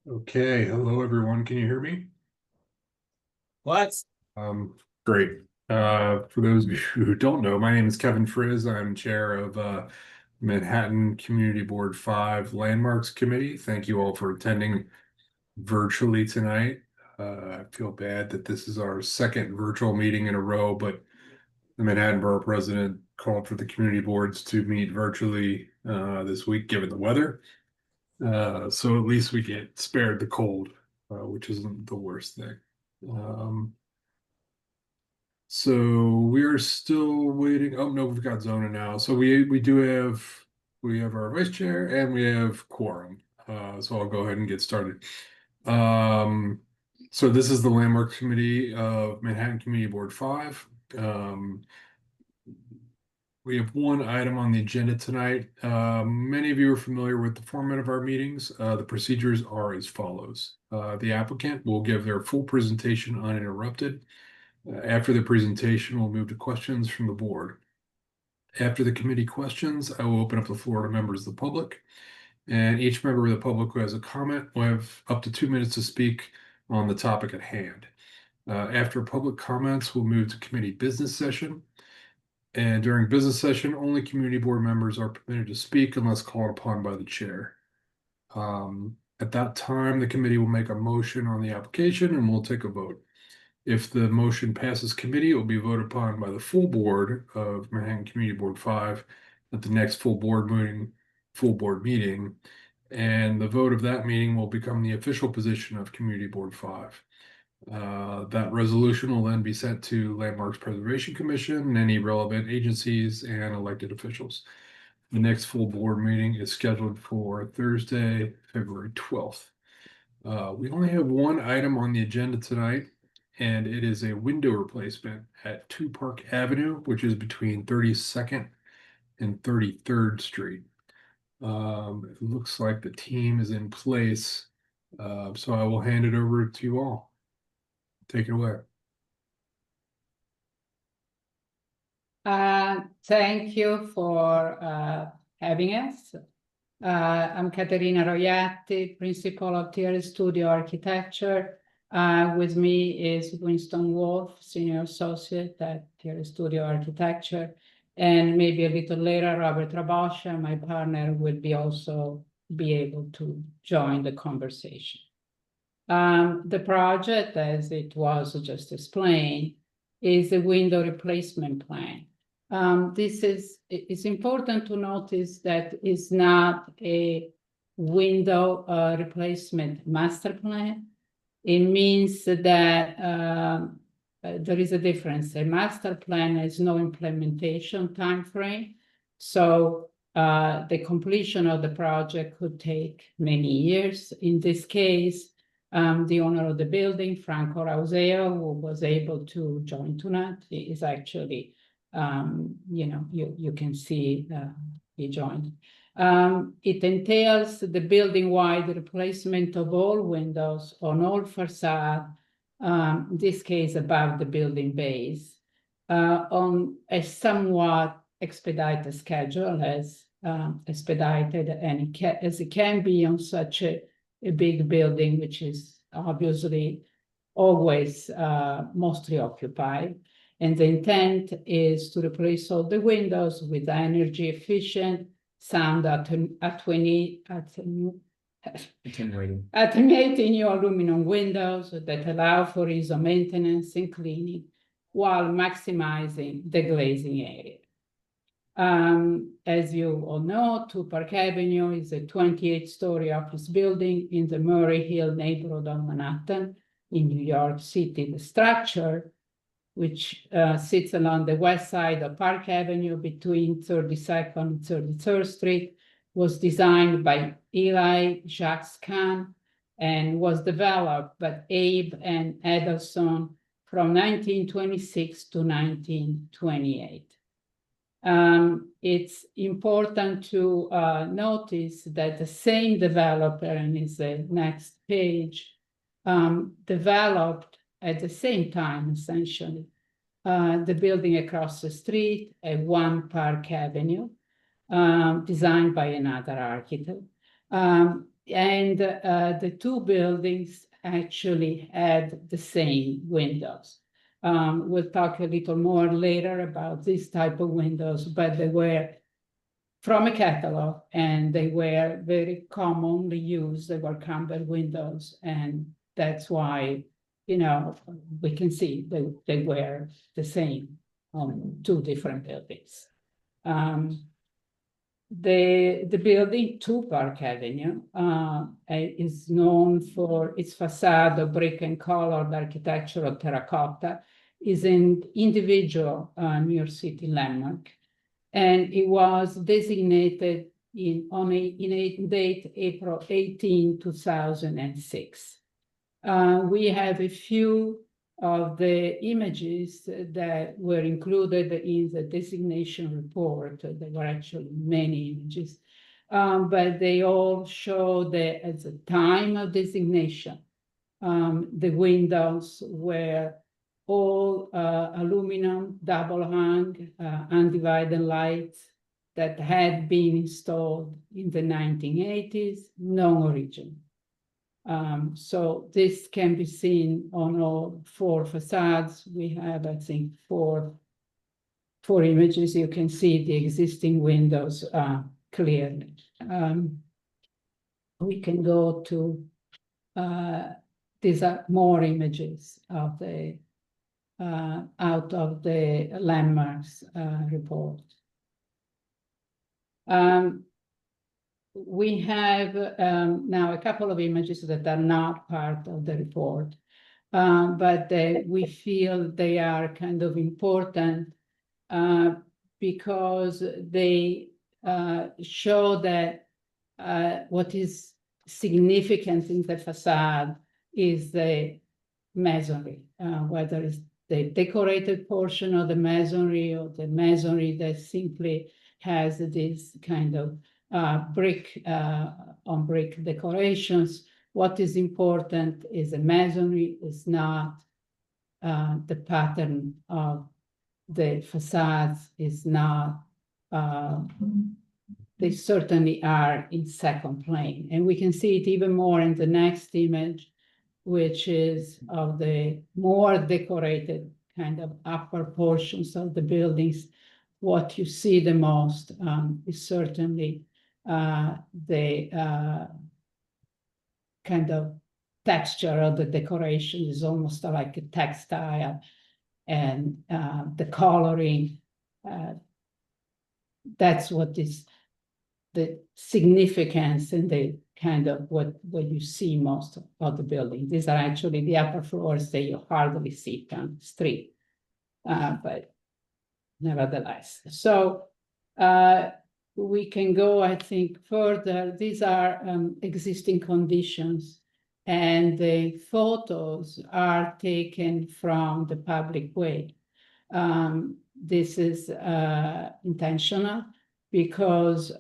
Okay, hello everyone. Can you hear me? What? Great. For those of you who don't know, my name is Kevin Frizz. I'm chair of Manhattan Community Board 5 Landmarks Committee. Thank you all for attending virtually tonight. I feel bad that this is our second virtual meeting in a row, but the Manhattan Borough President called for the community boards to meet virtually this week, given the weather. So at least we get spared the cold, which isn't the worst thing. Um, so we're still waiting. Oh no, we've got Zona now. So we have our vice chair and we have quorum. So I'll go ahead and get started. Um, so this is the Landmark Committee of Manhattan Community Board 5. We have one item on the agenda tonight. Many of you are familiar with the format of our meetings. The procedures are as follows. The applicant will give their full presentation uninterrupted. After the presentation, we'll move to questions from the board. After the committee questions, I will open up the floor to members of the public. And each member of the public who has a comment will have up to 2 minutes to speak on the topic at hand. After public comments, we'll move to committee business session. And during business session, only community board members are permitted to speak unless called upon by the chair. At that time, the committee will make a motion on the application and we'll take a vote. If the motion passes committee, it will be voted upon by the full board of Manhattan Community Board 5 at the next full board meeting. And the vote of that meeting will become the official position of Community Board 5. That resolution will then be sent to Landmarks Preservation Commission and any relevant agencies and elected officials. The next full board meeting is scheduled for Thursday, February 12th. We only have one item on the agenda tonight, and it is a window replacement at 2 Park Avenue, which is between 32nd and 33rd Street. It looks like the team is in place, so I will hand it over to you all. Take it away. Thank you for having us. I'm Caterina Roiatti, principal of TR Studio Architecture. With me is Winston Wolf, senior associate at TR Studio Architecture. And maybe a little later, Robert Rabosha, my partner, will also be able to join the conversation. The project, as it was just explained, is a window replacement plan. It's important to notice that it's not a window replacement master plan. It means that there is a difference. A master plan has no implementation timeframe. So the completion of the project could take many years. In this case, the owner of the building, Franco Rauseo, who was able to join tonight, is actually, you can see he joined. It entails the building-wide replacement of all windows on all facade, in this case above the building base, on a somewhat expedited schedule, as expedited and as it can be on such a big building, which is obviously always mostly occupied. And the intent is to replace all the windows with energy efficient, sound attenuating new aluminum windows that allow for ease of maintenance and cleaning while maximizing the glazing area. As you all know, 2 Park Avenue is a 28-story office building in the Murray Hill neighborhood of Manhattan in New York City. The structure, which sits along the west side of Park Avenue between 32nd and 33rd Street, was designed by Eli Jacques Kahn and was developed by Abe and Edelson from 1926 to 1928. It's important to notice that the same developer, and is the next page, developed at the same time, essentially, the building across the street at 1 Park Avenue, designed by another architect. And the two buildings actually had the same windows. We'll talk a little more later about this type of windows, but they were from a catalog and they were very commonly used. They were Campbell windows, and that's why, you know, we can see they were the same on two different buildings. The building 2 Park Avenue is known for its facade of brick and colored architectural terracotta, is an individual New York City landmark, and it was designated on date April 18, 2006. We have a few of the images that were included in the designation report. There were actually many images, but they all show that at the time of designation, the windows were all aluminum, double hung, undivided lights that had been installed in the 1980s, non-original. So this can be seen on all 4 facades. We have, I think, four images. You can see the existing windows clearly. We can go to, these are more images of the, out of the landmarks report. We have now a couple of images that are not part of the report, but we feel they are kind of important because they show that what is significant in the facade is the masonry, whether it's the decorated portion of the masonry or the masonry that simply has this kind of brick on brick decorations. What is important is the masonry, is not the pattern of the facades, is not, they certainly are in second plane. And we can see it even more in the next image, which is of the more decorated kind of upper portions of the buildings. What you see the most is certainly the kind of texture of the decoration is almost like a textile, and the coloring, that's what is the significance in the kind of what you see most of the building. These are actually the upper floors that you hardly see on the street, but nevertheless. So we can go, I think, further. These are existing conditions, and the photos are taken from the public way. This is intentional because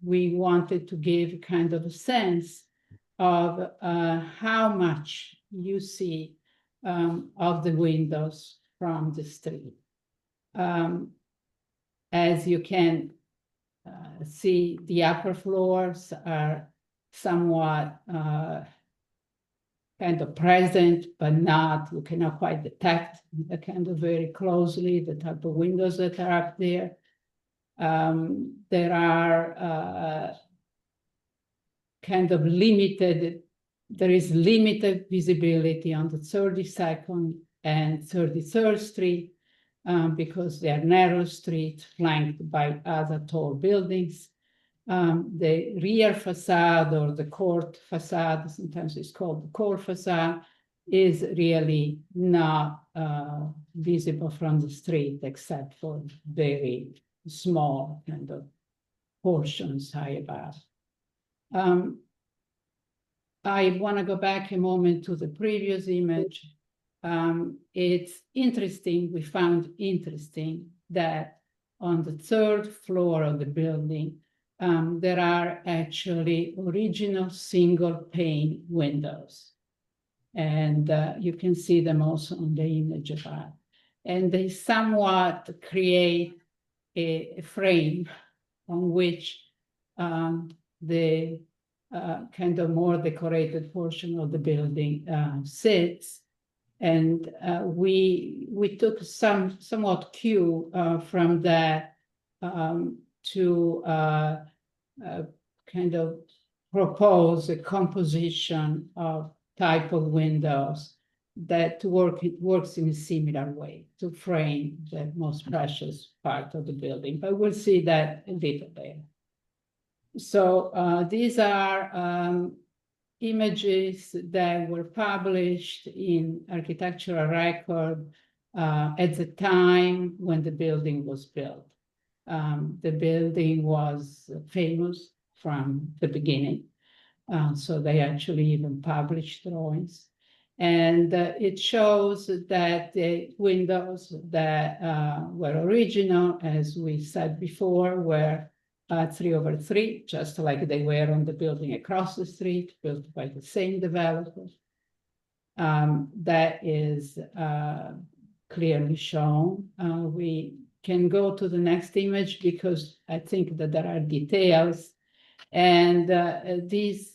we wanted to give kind of a sense of how much you see of the windows from the street. As you can see, the upper floors are somewhat kind of present, but not, you cannot quite detect kind of very closely the type of windows that are up there. There are kind of limited, there is limited visibility on the 32nd and 33rd Street because they are narrow streets flanked by other tall buildings. The rear facade or the court facade, sometimes it's called the court facade, is really not visible from the street except for very small kind of portions high above. I want to go back a moment to the previous image. It's interesting, we found interesting that on the 3rd floor of the building, there are actually original single pane windows. And you can see them also on the image above. And they somewhat create a frame on which the kind of more decorated portion of the building sits. And we took somewhat cue from that to kind of propose a composition of type of windows that works in a similar way to frame the most precious part of the building. But we'll see that a little later. So these are images that were published in Architectural Record at the time when the building was built. The building was famous from the beginning, so they actually even published drawings. And it shows that the windows that were original, as we said before, were 3/3, just like they were on the building across the street, built by the same developer. That is clearly shown. We can go to the next image because I think that there are details. And these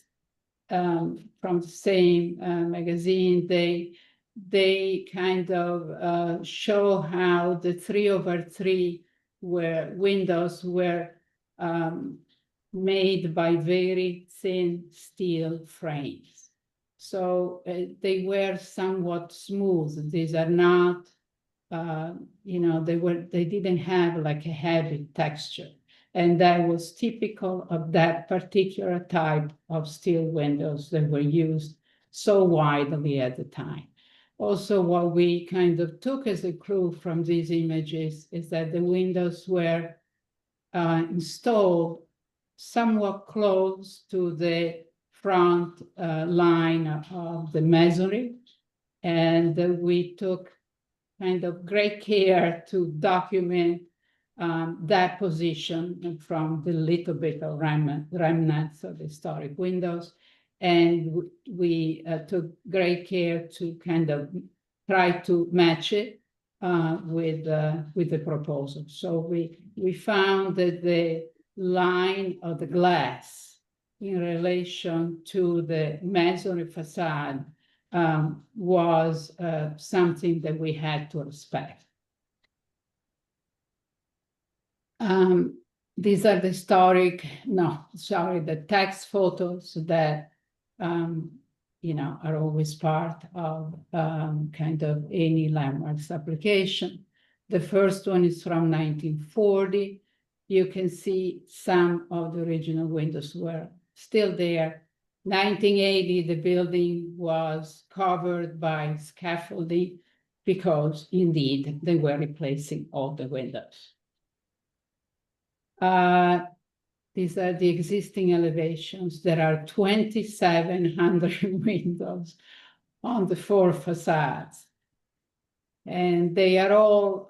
from the same magazine, they kind of show how the 3/3 windows were made by very thin steel frames. So they were somewhat smooth. These are not, they didn't have like a heavy texture. And that was typical of that particular type of steel windows that were used so widely at the time. Also, what we kind of took as a clue from these images is that the windows were installed somewhat close to the front line of the masonry. And we took kind of great care to document that position from the little bit of remnants of historic windows. And we took great care to kind of try to match it with the proposal. So we found that the line of the glass in relation to the masonry facade was something that we had to respect. These are the text photos that are always part of kind of any landmarks application. The first one is from 1940. You can see some of the original windows were still there. 1980, the building was covered by scaffolding because indeed they were replacing all the windows. These are the existing elevations. There are 2,700 windows on the 4 facades. And they are all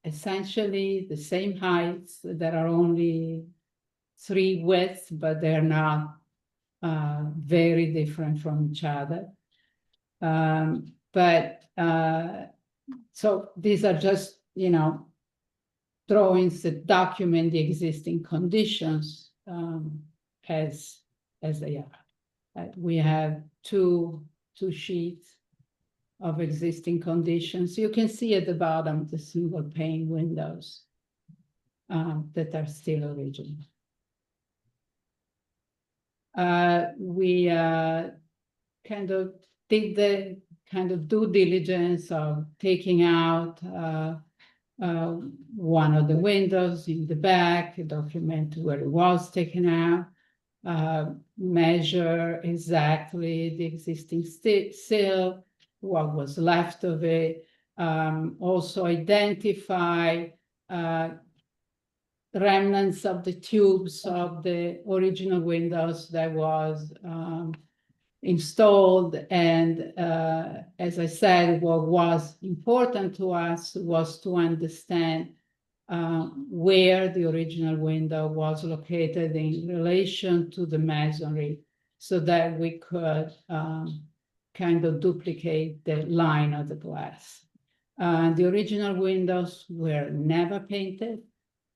essentially the same heights. There are only 3 widths, but they're not very different from each other. So these are just, drawings that document the existing conditions as they are. We have two sheets of existing conditions. You can see at the bottom the single pane windows that are still original. We kind of did the kind of due diligence of taking out one of the windows in the back, document where it was taken out, measure exactly the existing sill, what was left of it, also identify remnants of the tubes of the original windows that was installed. And as I said, what was important to us was to understand where the original window was located in relation to the masonry so that we could kind of duplicate the line of the glass. The original windows were never painted.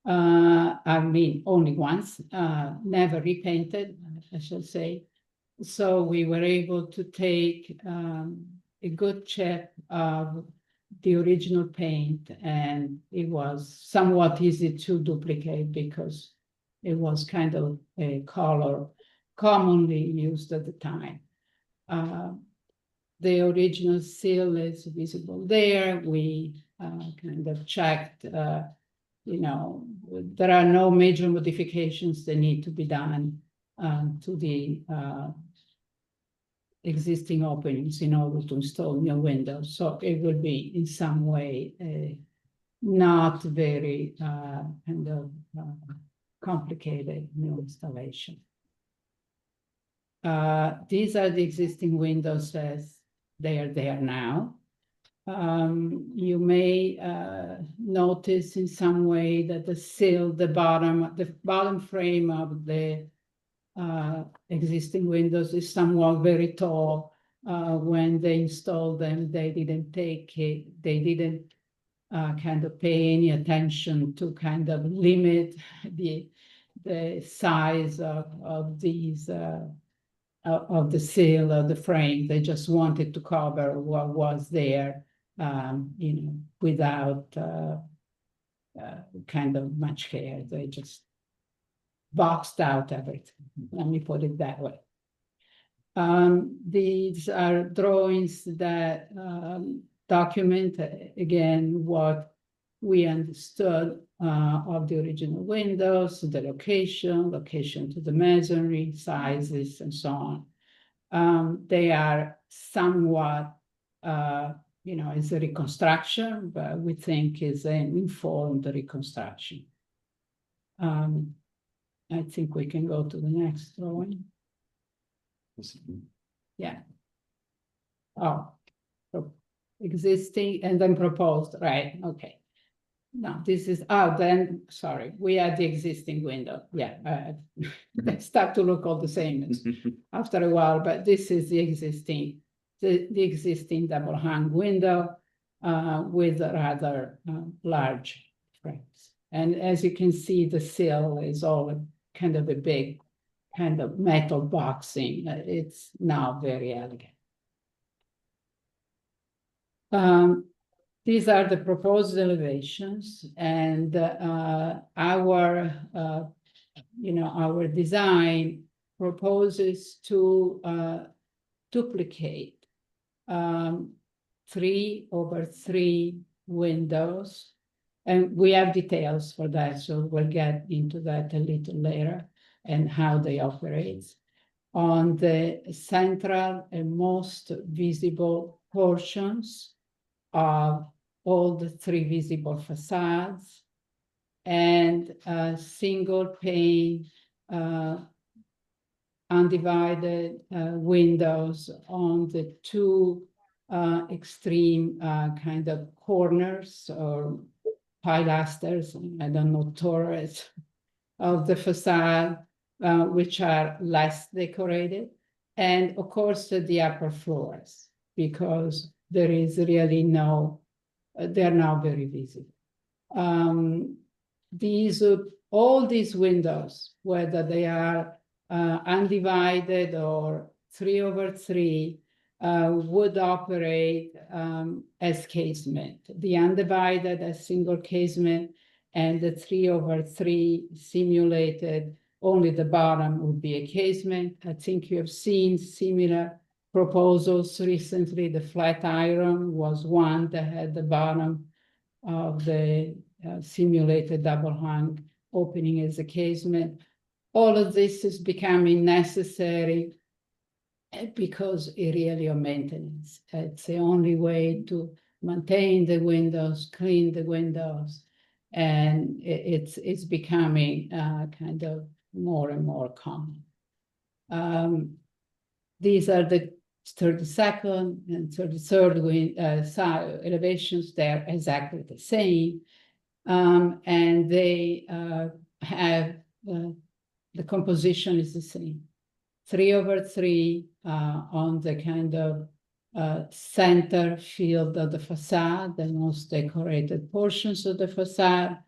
I mean, only once, never repainted, I should say. So we were able to take a good chip of the original paint, and it was somewhat easy to duplicate because it was kind of a color commonly used at the time. The original seal is visible there. We kind of checked, you know, there are no major modifications that need to be done to the existing openings in order to install new windows. So it will be in some way not very kind of complicated new installation. These are the existing windows as they are there now. You may notice in some way that the sill, the bottom frame of the existing windows is somewhat very tall. When they installed them, they didn't kind of pay any attention to kind of limit the size of these of the sill of the frame. They just wanted to cover what was there, you know, without kind of much care. They just boxed out everything. Let me put it that way. These are drawings that document again what we understood of the original windows, the location to the masonry, sizes, and so on. They are somewhat, you know, it's a reconstruction, but we think is an informed reconstruction. I think we can go to the next drawing. Yeah. Oh, existing and then proposed, right? Okay. No, this is, then, sorry, we had the existing window. Yeah, they start to look all the same after a while, but this is the existing, the existing double hung window with rather large frames. And as you can see, the sill is all kind of a big kind of metal boxing. It's now very elegant. These are the proposed elevations, and our, you know, our design proposes to duplicate 3/3 windows, and we have details for that, so we'll get into that a little later and how they operate. On the central and most visible portions of all the 3 visible facades, and single pane undivided windows on the 2 extreme kind of corners or pilasters, I don't know, turrets of the facade, which are less decorated, and of course the upper floors, because there is really no, they're now very visible. All these windows, whether they are undivided or 3/3, would operate as casement. The undivided as single casement, and the 3/3 simulated, only the bottom would be a casement. I think you have seen similar proposals recently. The Flatiron was one that had the bottom of the simulated double hung opening as a casement. All of this is becoming necessary because it really of maintenance. It's the only way to maintain the windows, clean the windows, and it's becoming kind of more and more common. These are the 32nd and 33rd side elevations. They're exactly the same, and they have the composition is the same. 3/3 on the kind of center field of the facade, the most decorated portions of the facade,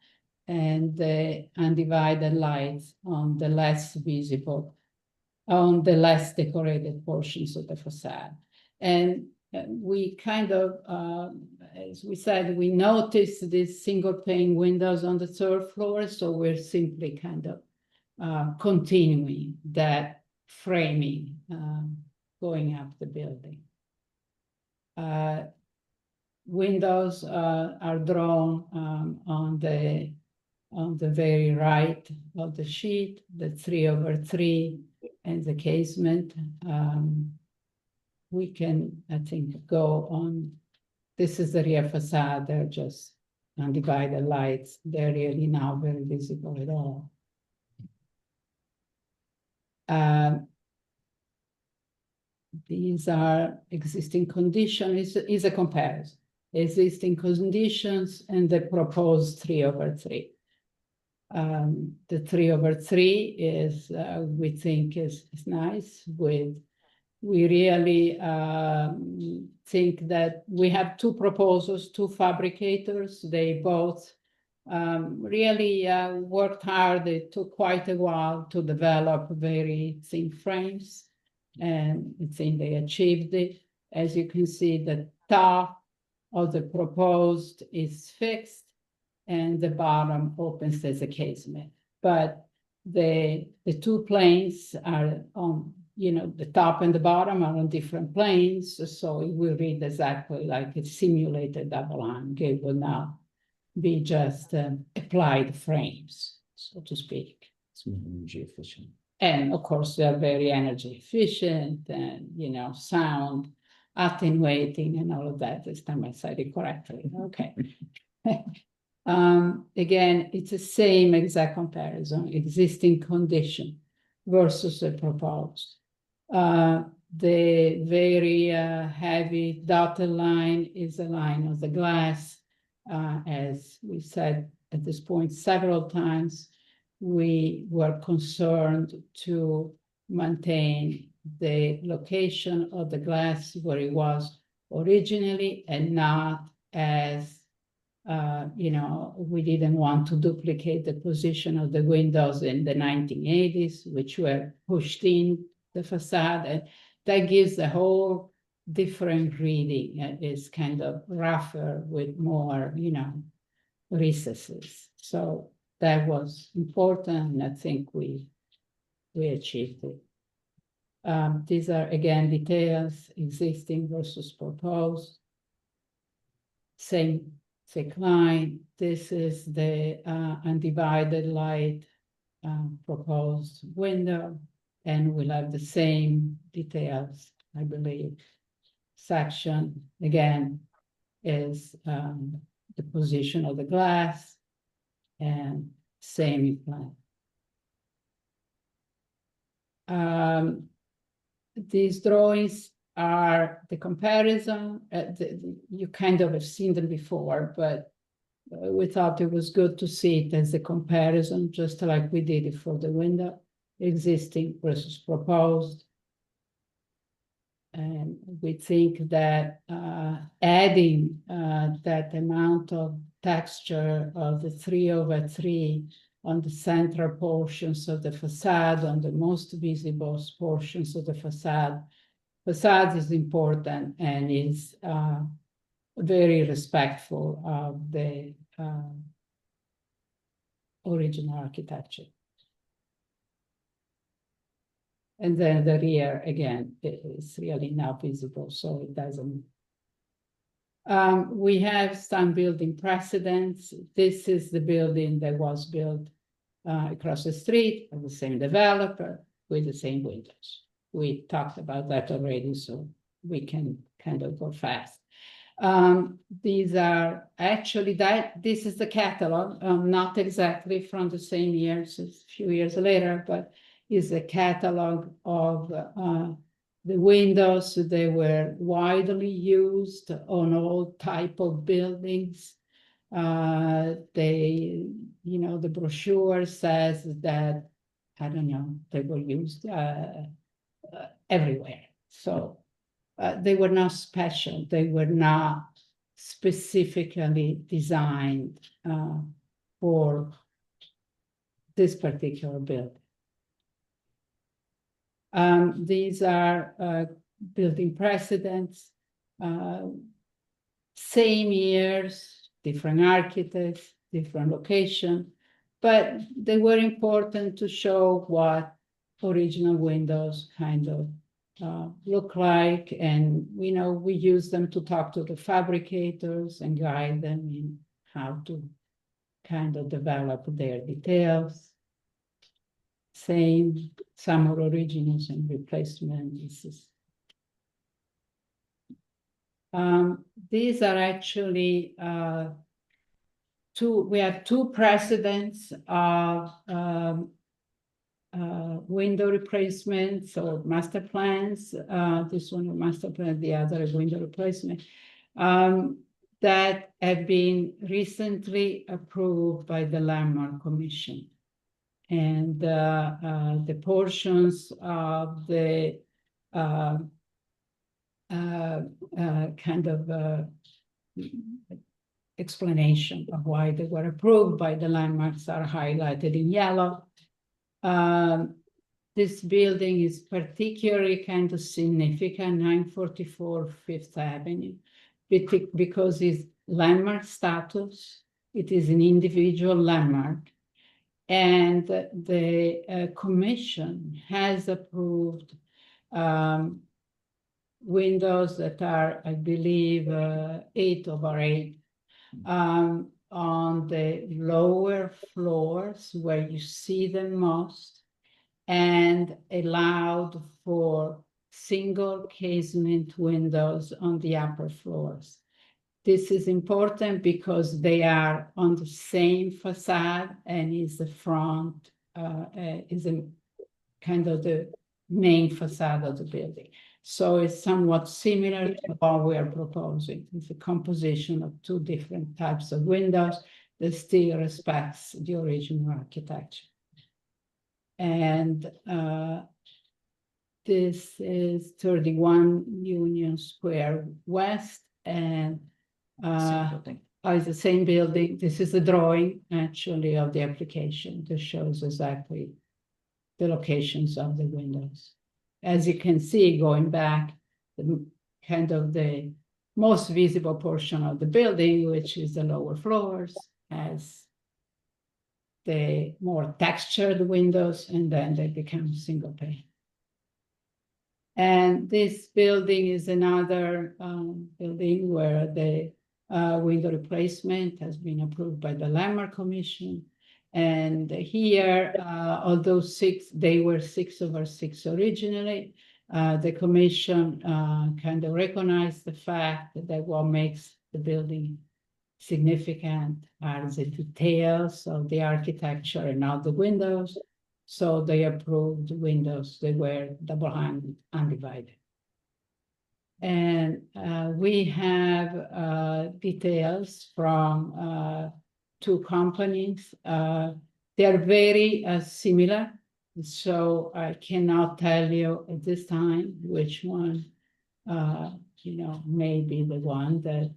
and the undivided lights on the less visible, on the less decorated portions of the facade. And we kind of, as we said, we noticed these single pane windows on the third floor, so we're simply kind of continuing that framing going up the building. Windows are drawn on the very right of the sheet, the 3/3 and the casement. We can, I think, go on. This is the rear facade. They're just undivided lights. They're really not very visible at all. These are existing conditions. Is a comparison. Existing conditions and the proposed 3/3. The 3/3 is, we think, is nice. We really think that we have two proposals, two fabricators. They both really worked hard. It took quite a while to develop very thin frames, and I think they achieved it. As you can see, the top of the proposed is fixed, and the bottom opens as a casement. But the two planes are on, you know, the top and the bottom are on different planes, so it will read exactly like a simulated double hung. It will now be just applied frames, so to speak. It's more energy efficient. And of course, they're very energy efficient and, you know, sound attenuating and all of that. This time I said it correctly. Okay. Again, it's the same exact comparison, existing condition versus the proposed. The very heavy dotted line is a line of the glass. As we said at this point several times, we were concerned to maintain the location of the glass where it was originally and not as, you know, we didn't want to duplicate the position of the windows in the 1980s, which were pushed in the facade, and that gives a whole different reading. It's kind of rougher with more, you know, recesses. So that was important, and I think we achieved it. These are again details, existing versus proposed. Same thick line. This is the undivided light proposed window, and we'll have the same details, I believe. Section again is the position of the glass and same plan. These drawings are the comparison. You kind of have seen them before, but we thought it was good to see it as a comparison, just like we did it for the window, existing versus proposed. And we think that adding that amount of texture of the 3/3 on the central portions of the facade, on the most visible portions of the facade is important and is very respectful of the original architecture. And then the rear, again, is really not visible, so it doesn't. We have some building precedents. This is the building that was built across the street by the same developer with the same windows. We talked about that already, so we can kind of go fast. These are actually this is the catalog, not exactly from the same years, it's a few years later, but is a catalog of the windows. They were widely used on all type of buildings. They, you know, the brochure says that, I don't know, they were used everywhere. So they were not special. They were not specifically designed for this particular building. These are building precedents, same years, different architects, different location, but they were important to show what original windows kind of look like, and we use them to talk to the fabricators and guide them in how to kind of develop their details. Same, some are originals and replacement. These are actually we have two precedents of window replacements or master plans. This one a master plan, the other a window replacement, that have been recently approved by the Landmark Commission. And the portions of the kind of explanation of why they were approved by the landmarks are highlighted in yellow. This building is particularly kind of significant, 944 Fifth Avenue, because it's landmark status. It is an individual landmark. And the commission has approved windows that are, I believe, 8 over 8 on the lower floors where you see them most, and allowed for single casement windows on the upper floors. This is important because they are on the same facade and is the front, is a kind of the main facade of the building. So it's somewhat similar to what we are proposing. It's a composition of 2 different types of windows that still respects the original architecture. And this is 31 Union Square West, and it's the same building. This is a drawing actually of the application that shows exactly the locations of the windows. As you can see, going back, kind of the most visible portion of the building, which is the lower floors, has the more textured windows, and then they become single pane. And this building is another building where the window replacement has been approved by the Landmark Commission. And here, although they were 6 over 6 originally, the commission kind of recognized the fact that what makes the building significant are the details of the architecture and not the windows. So they approved windows that were double-hung, undivided. And we have details from 2 companies. They are very similar, so I cannot tell you at this time which one may be the one that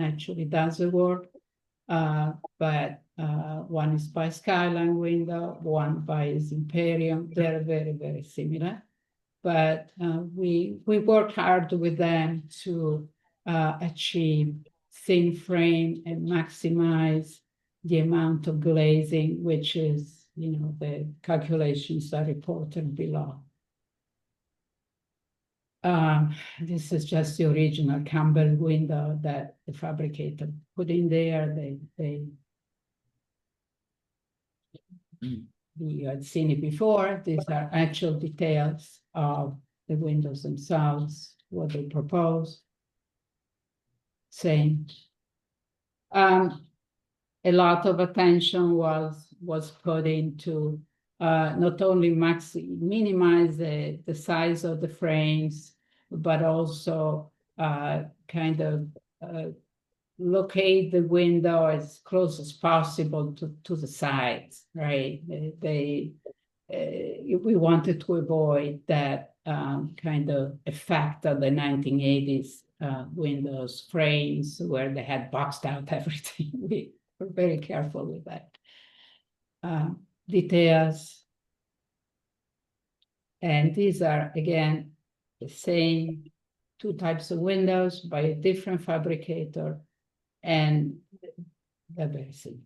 actually does the work. But one is by Skyline Window, one by Imperium. They're very, very similar. But we work hard with them to achieve thin frame and maximize the amount of glazing, which is, the calculations are reported below. This is just the original Campbell window that the fabricator put in there. You had seen it before. These are actual details of the windows themselves, what they propose. Same. A lot of attention was put into not only minimize the size of the frames, but also kind of locate the window as close as possible to the sides, right? We wanted to avoid that kind of effect of the 1980s windows frames where they had boxed out everything. We were very careful with that. details. And these are, again, the same two types of windows by a different fabricator, and they're very similar.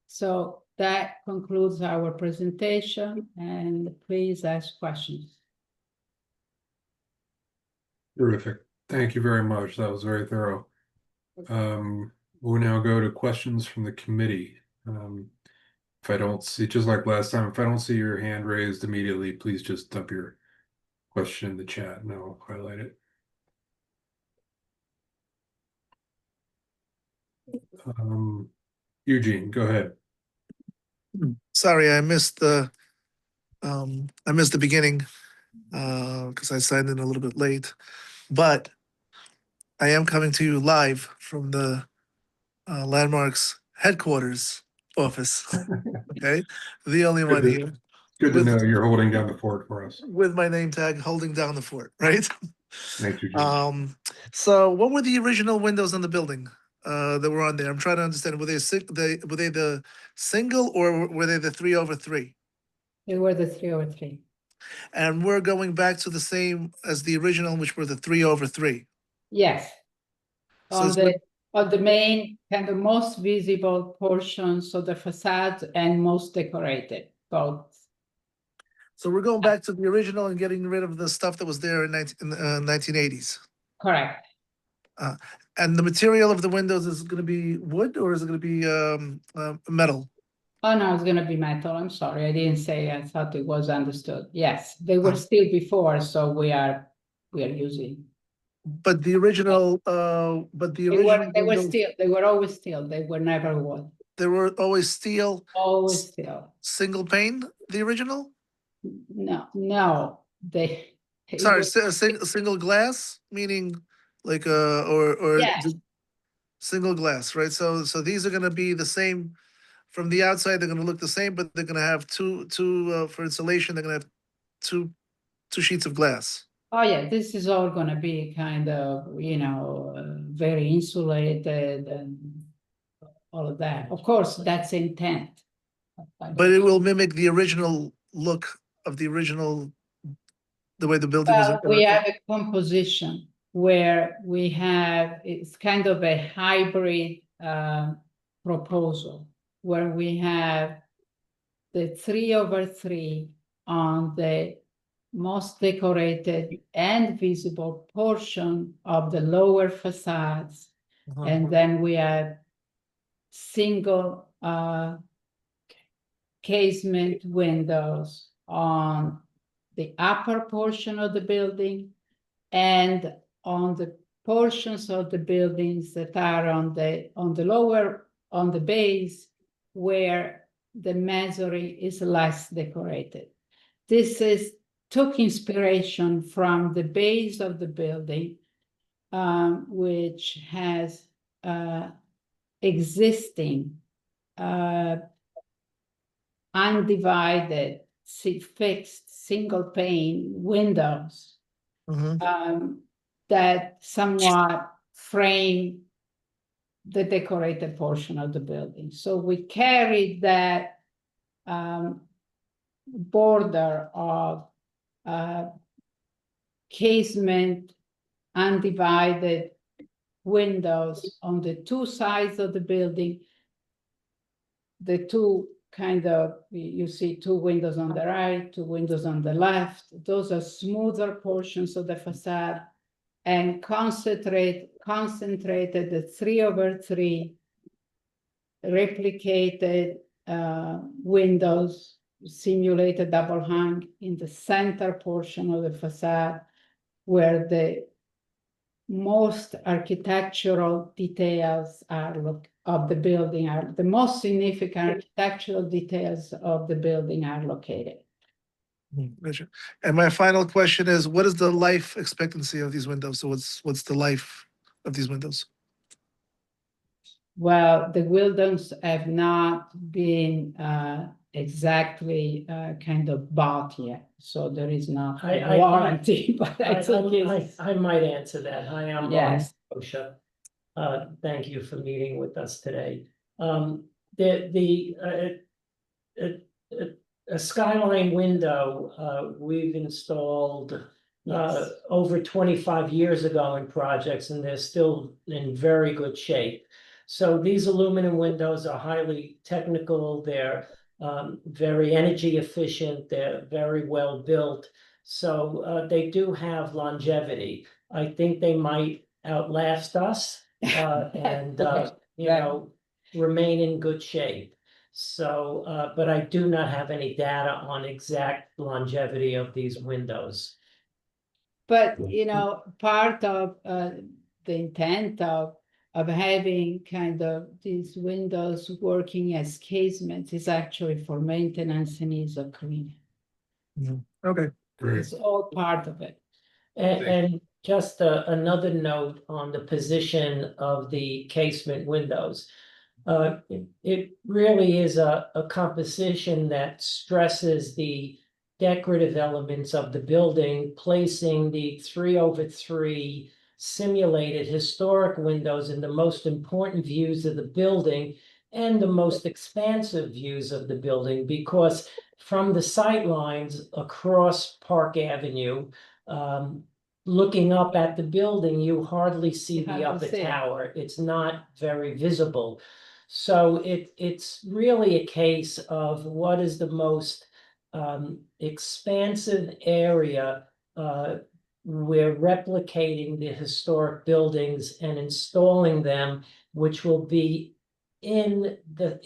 So that concludes our presentation, and please ask questions. Terrific. Thank you very much. That was very thorough. We'll now go to questions from the committee. If I don't see, just like last time, if I don't see your hand raised immediately, please just dump your question in the chat and I'll highlight it. Eugene, go ahead. Sorry, I missed the beginning because I signed in a little bit late, but I am coming to you live from the Landmarks headquarters office. Okay, the only one here Good to With- know you're holding down the fort for us. with my name tag holding down the fort, right? Thank you, Eugene. So what were the original windows on the building that were on there? I'm trying to understand. Were they the single or were they the 3/3? They were the 3/3. And we're going back to the same as the original, which were the 3/3. Yes. So On it's on the main, kind of most visible portions of the facade and most decorated, both. So we're going back to the original and getting rid of the stuff that was there in 1980s. Correct. And the material of the windows is going to be wood or is it going to be metal? Oh, no, it's gonna be metal. I'm sorry, I didn't say, I thought it was understood. Yes, they were steel before, so we are using. But the original, They were windows, steel, they were always steel, they were never wood, they were always steel, always steel. single pane, the original? No, they. it Sorry, was- single glass, meaning like or Yes. just single glass, right? So these are gonna be the same from the outside. They're gonna look the same, but they're gonna have two for insulation. They're gonna have two sheets of glass. Oh, yeah, this is all gonna be kind of, very insulated and all of that. Of course, that's intent. But it will mimic the original look of the original, the way the building was. Well, we have a composition where we have, it's kind of a hybrid proposal, where we have the 3/3 on the most decorated and visible portion of the lower facades. Uh-huh. And then we have single casement windows on the upper portion of the building and on the portions of the buildings that are on the lower, on the base, where the masonry is less decorated. This took inspiration from the base of the building, which has existing undivided, fixed single pane windows Mhm. that somewhat frame the decorated portion of the building. So we carried that border of casement, undivided windows on the two sides of the building. The two kind of, you see two windows on the right, two windows on the left. Those are smoother portions of the facade, and concentrated the 3/3 replicated windows, simulated double hung in the center portion of the facade, where the most architectural details of the building are, the most significant architectural details of the building are located. Gotcha. And my final question is, what is the life expectancy of these windows? So what's the life of these windows? Well, the windows have not been exactly kind of bought yet, so there is not I- a I- warranty, but I think I it's, might answer that. Hi, I'm Mark yes. Osha. Thank you for meeting with us today. A skyline window, we've installed Yes. over 25 years ago in projects, and they're still in very good shape. So these aluminum windows are highly technical, they're very energy efficient, they're very well built. So they do have longevity. I think they might outlast us and Okay, you know, remain in good shape. So, but I do not have any data on exact longevity of these windows. But, part of the intent of having kind of these windows working as casements is actually for maintenance and ease of cleaning. Okay, Great. It's all part of it. And just another note on the position of the casement windows. It really is a composition that stresses the decorative elements of the building, placing the 3/3 simulated historic windows in the most important views of the building and the most expansive views of the building, because from the sight lines across Park Avenue, looking up at the building, you hardly see the Hardly upper see it. tower. It's not very visible. So it's really a case of what is the most expansive area. We're replicating the historic buildings and installing them, which will be in the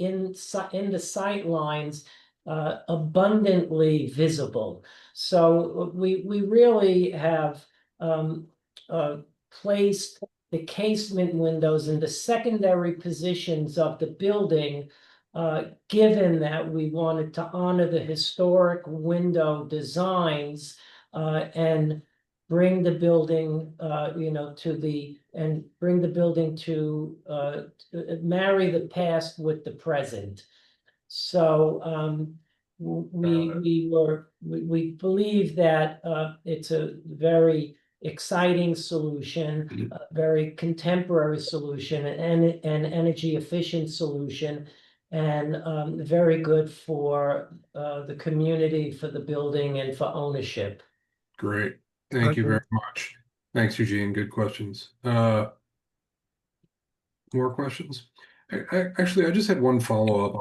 sight lines, abundantly visible. So we really have placed the casement windows in the secondary positions of the building, given that we wanted to honor the historic window designs and bring the building, to marry the past with the present. So we believe that it's a very exciting solution, a very contemporary solution, and an energy efficient solution, and very good for the community, for the building, and for ownership. Great. Thank you Okay. very much. Thanks, Eugene. Good questions. More questions? Actually, I just had one follow-up.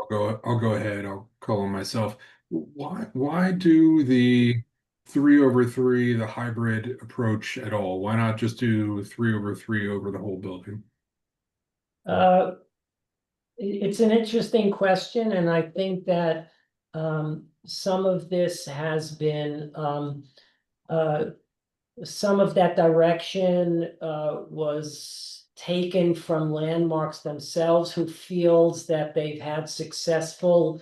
I'll go ahead. I'll call on myself. Why do the 3/3, the hybrid approach at all? Why not just do 3/3 over the whole building? It's an interesting question, and I think that some of this has been some of that direction was taken from Landmarks themselves, who feels that they've successfully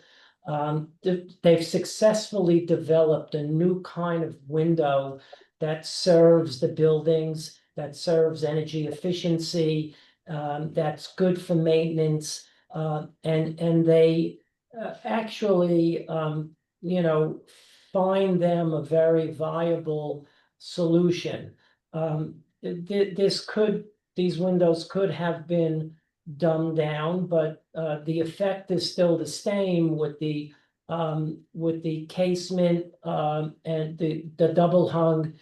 developed a new kind of window that serves the buildings, that serves energy efficiency, that's good for maintenance, and they actually find them a very viable solution. These windows could have been dumbed down, but the effect is still the same with the casement and the double hung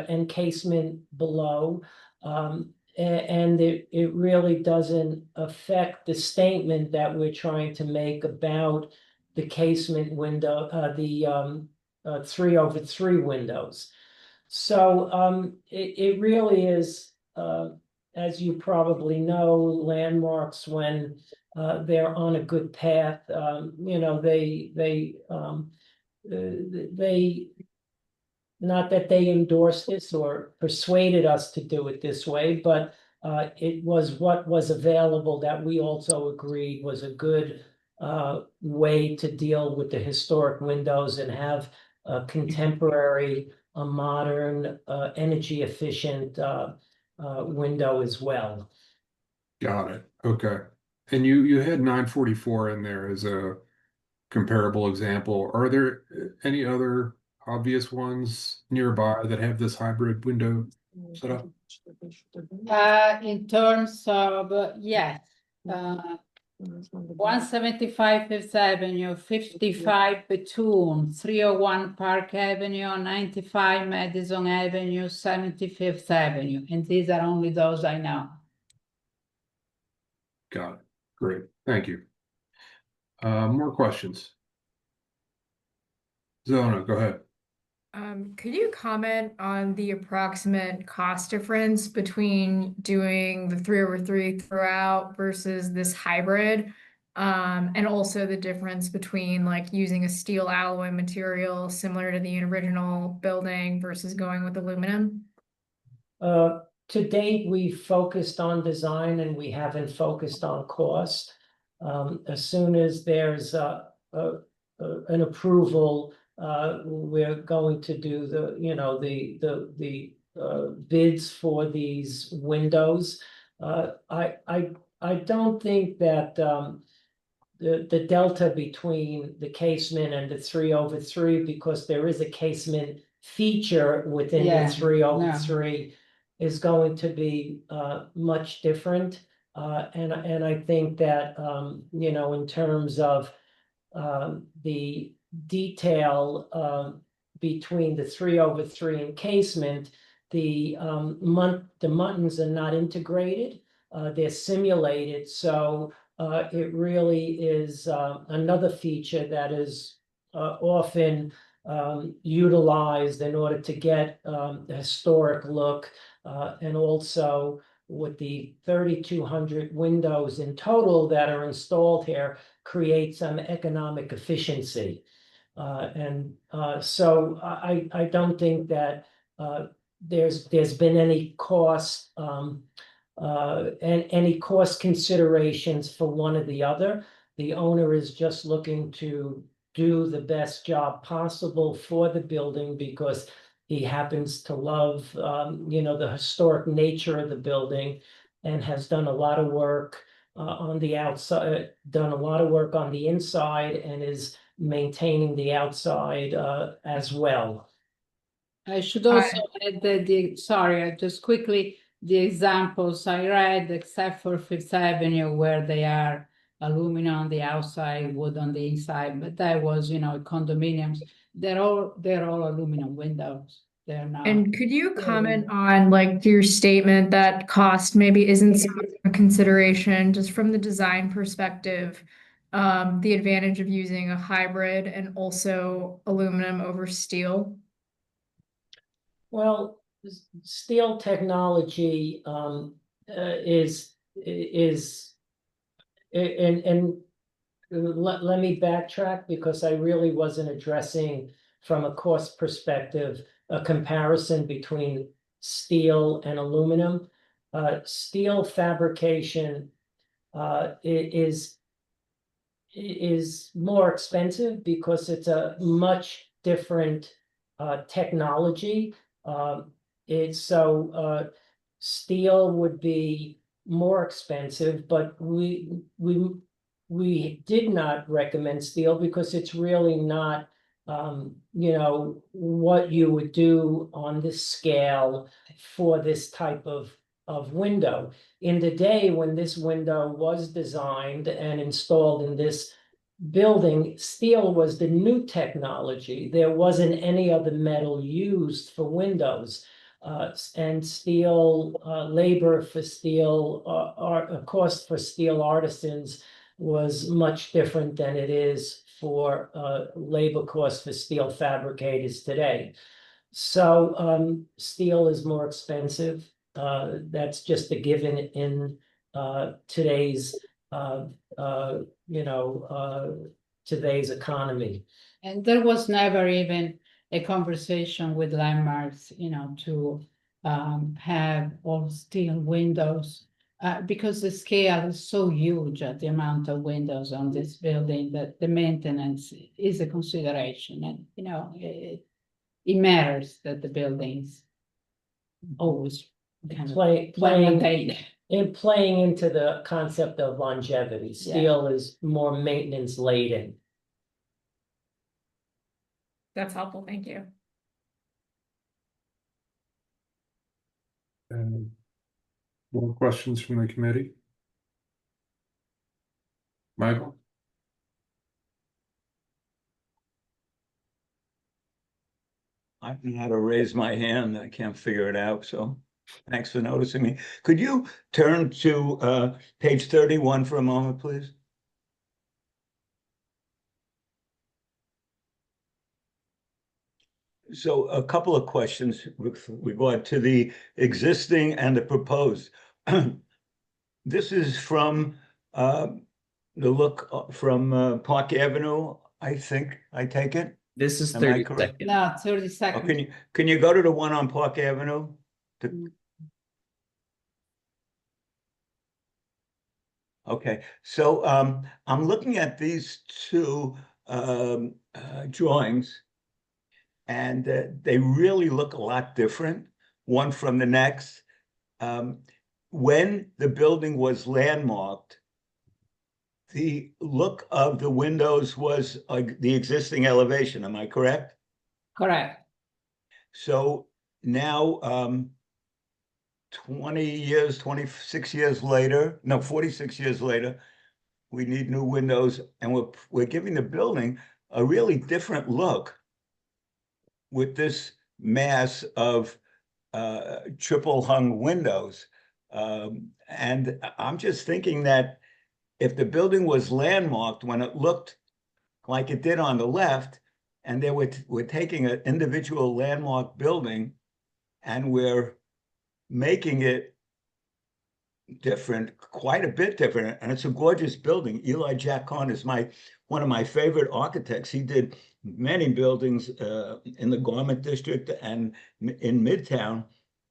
encasement below. And it really doesn't affect the statement that we're trying to make about the casement window, the 3/3 windows. So it really is, as you probably know, Landmarks, when they're on a good path, they not that they endorsed this or persuaded us to do it this way, but it was what was available that we also agreed was a good way to deal with the historic windows and have a contemporary, a modern, energy efficient window as well. Got it. Okay. And you had 944 in there as a comparable example. Are there any other obvious ones nearby that have this hybrid window setup? In terms of, yes, 175 Fifth Avenue, 55 Bethune, 301 Park Avenue, 95 Madison Avenue, 75th Avenue, and these are only those I know. Got it. Great. Thank you. More questions? Zona, go ahead. Could you comment on the approximate cost difference between doing the 3/3 throughout versus this hybrid? And also the difference between like using a steel alloy material similar to the original building versus going with aluminum? To date, we focused on design and we haven't focused on cost. As soon as there's an approval, we're going to do the, you know, the bids for these windows. I don't think that the delta between the casement and the 3/3, because there is a casement feature within Yeah, the 3/3, is going to be much different. And I think that you know, in terms of the detail between the 3/3 encasement, the muntins are not integrated, they're simulated, so it really is another feature that is often utilized in order to get a historic look, and also with the 3,200 windows in total that are installed here, create some economic efficiency. So I don't think that there's been any cost and any cost considerations for one or the other. The owner is just looking to do the best job possible for the building because he happens to love you know, the historic nature of the building, and has done a lot of work on the outside, done a lot of work on the inside, and is maintaining the outside as well. I should also add that sorry, just quickly, the examples I read, except for Fifth Avenue, where they are aluminum on the outside, wood on the inside, but that was, you know, condominiums. They're all aluminum windows. They're not. And could you comment on like your statement that cost maybe isn't so much a consideration, just from the design perspective, the advantage of using a hybrid and also aluminum over steel? Well, steel technology is and let me backtrack, because I really wasn't addressing from a cost perspective a comparison between steel and aluminum. Steel fabrication is more expensive because it's a much different technology. It's so steel would be more expensive, but we did not recommend steel because it's really not you know, what you would do on this scale for this type of window. In the day when this window was designed and installed in this building, steel was the new technology. There wasn't any other metal used for windows. And steel labor for steel cost for steel artisans was much different than it is for labor costs for steel fabricators today. So steel is more expensive. That's just a given in today's you know, today's economy. And there was never even a conversation with Landmarks, you know, to have all steel windows, because the scale is so huge at the amount of windows on this building that the maintenance is a consideration. And, you know, it matters that the buildings always kind of Playing into the concept of longevity. Steel is more maintenance laden. That's helpful, thank you. And more questions from the committee? Michael? I don't know how to raise my hand. I can't figure it out, so thanks for noticing me. Could you turn to page 31 for a moment, please? So a couple of questions with regard to the existing and the proposed. This is from the look from Park Avenue, I think, I take it? This is Am I 30 correct? seconds. No, 30 Oh, seconds. can you go to the one on Park Avenue? Okay, so I'm looking at these two drawings, and they really look a lot different, one from the next. When the building was landmarked, the look of the windows was the existing elevation, am I correct? Correct. So now, 20 years, 26 years later, no, 46 years later, we need new windows, and we're giving the building a really different look with this mass of triple hung windows. And I'm just thinking that if the building was landmarked when it looked like it did on the left, and we're taking an individual landmark building and we're making it different, quite a bit different, and it's a gorgeous building. Eli Jack Cohn is one of my favorite architects. He did many buildings in the Garment District and in Midtown,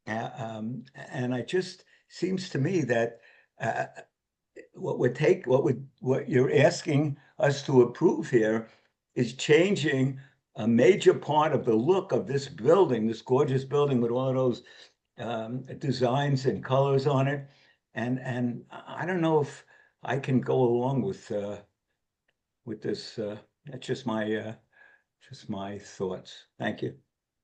and it just seems to me that what you're asking us to approve here is changing a major part of the look of this building, this gorgeous building with all of those designs and colors on it. And I don't know if I can go along with this. That's just my thoughts. Thank you.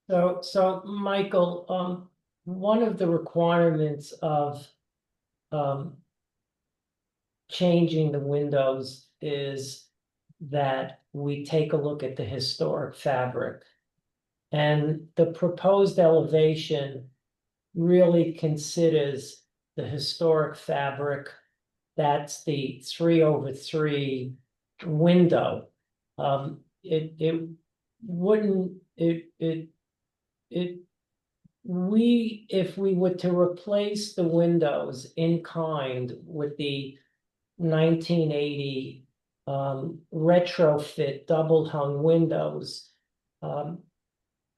So Michael, one of the requirements of changing the windows is that we take a look at the historic fabric. And the proposed elevation really considers the historic fabric. That's the 3/3 window. It wouldn't, if we were to replace the windows in kind with the 1980 retrofit double hung windows,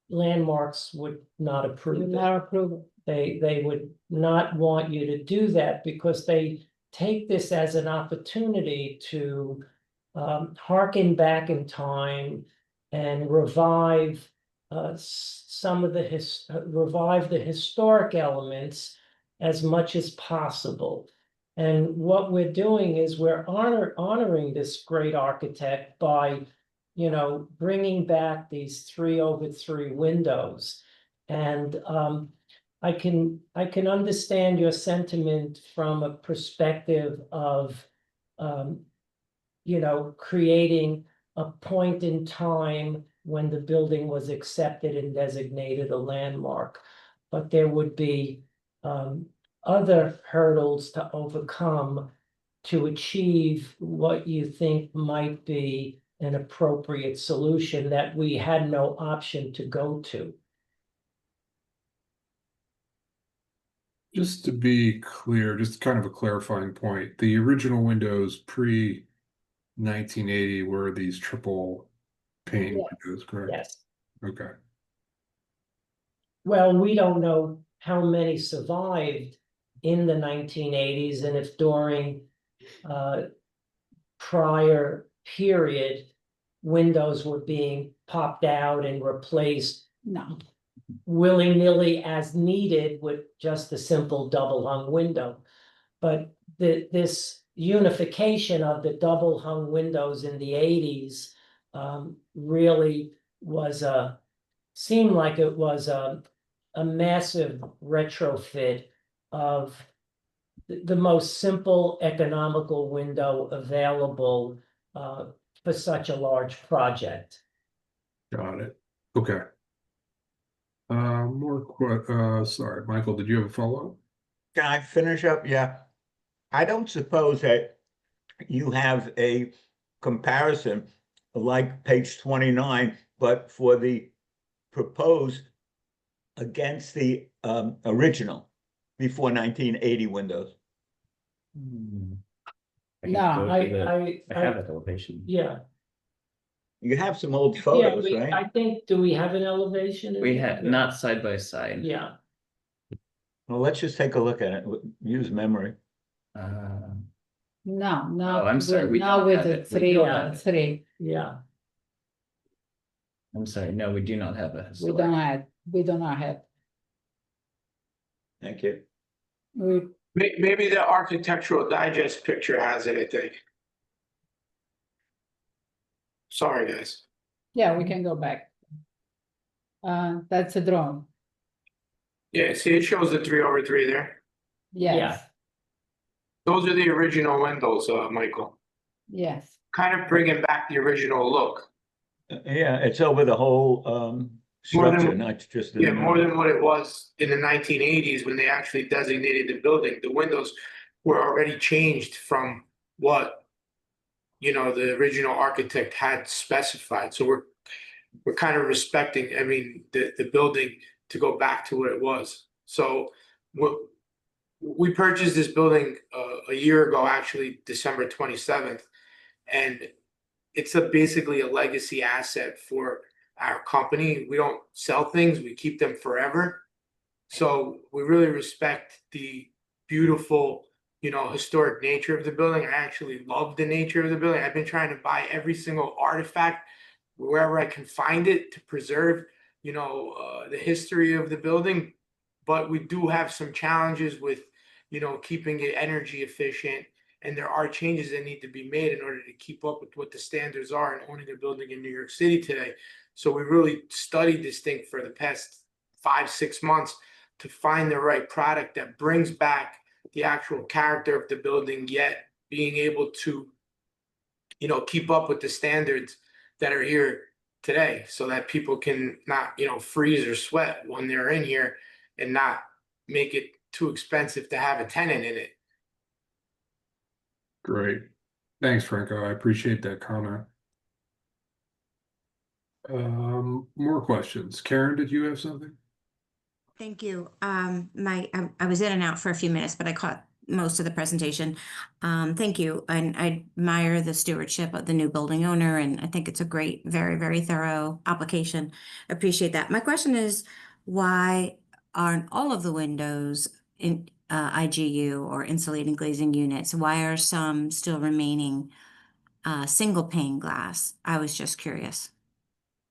landmarks would not approve it. Not approval. They would not want you to do that because they take this as an opportunity to harken back in time and revive some of revive the historic elements as much as possible. And what we're doing is we're honoring this great architect by, bringing back these 3/3 windows. And I can understand your sentiment from a perspective of, creating a point in time when the building was accepted and designated a landmark. But there would be other hurdles to overcome to achieve what you think might be an appropriate solution that we had no option to go to. Just to be clear, just kind of a clarifying point, the original windows pre-1980 were these triple pane Yes. windows, correct? Yes. Okay. Well, we don't know how many survived in the 1980s and if during prior period windows were being popped out and replaced No. willy-nilly as needed with just a simple double hung window. But this unification of the double hung windows in the 80s really was seemed like it was a massive retrofit of the most simple economical window available for such a large project. Got it. Okay. Sorry, Michael, did you have a follow-up? Can I finish up? Yeah. I don't suppose that you have a comparison like page 29, but for the proposed against the original before 1980 windows. I can No, go I, to the- I, I have I, that elevation. yeah. You have some old Yeah, photos, we, right? I think, do we have an elevation? in We there? had not side by side. Yeah, Well, let's just take a look at it. Use memory. No, no. I'm sorry, we Not don't with have the it. We three don't over have it. three. yeah. I'm sorry, no, we do not have a. We do not have. Thank you. We, Maybe the Architectural Digest picture has it, I think. Sorry, guys. yeah, we can go back. That's a drone. Yeah, see, it shows the 3/3 there. Yes, Those are the original windows, Michael. yes. Kind of bringing back the original look. Yeah, it's over the whole More than- structure, not just the. Yeah, more than what it was in the 1980s when they actually designated the building. The windows were already changed from what, you know, the original architect had specified. So we're kind of respecting, I mean, the building to go back to what it was. So we purchased this building a year ago, actually, December 27th. And it's basically a legacy asset for our company. We don't sell things, we keep them forever. So we really respect the beautiful, you know, historic nature of the building. I actually love the nature of the building. I've been trying to buy every single artifact wherever I can find it to preserve, you know, the history of the building. But we do have some challenges with, you know, keeping it energy efficient. And there are changes that need to be made in order to keep up with what the standards are in owning a building in New York City today. So we really studied this thing for the past 5-6 months to find the right product that brings back the actual character of the building, yet being able to, you know, keep up with the standards that are here today so that people can not, you know, freeze or sweat when they're in here and not make it too expensive to have a tenant in it. Great. Thanks, Franco. I appreciate that comment. More questions. Karen, did you have something? Thank you. I was in and out for a few minutes, but I caught most of the presentation. Thank you. And I admire the stewardship of the new building owner, and I think it's a great, very, very thorough application. Appreciate that. My question is, why aren't all of the windows in IGU or insulating glazing units? Why are some still remaining single pane glass? I was just curious.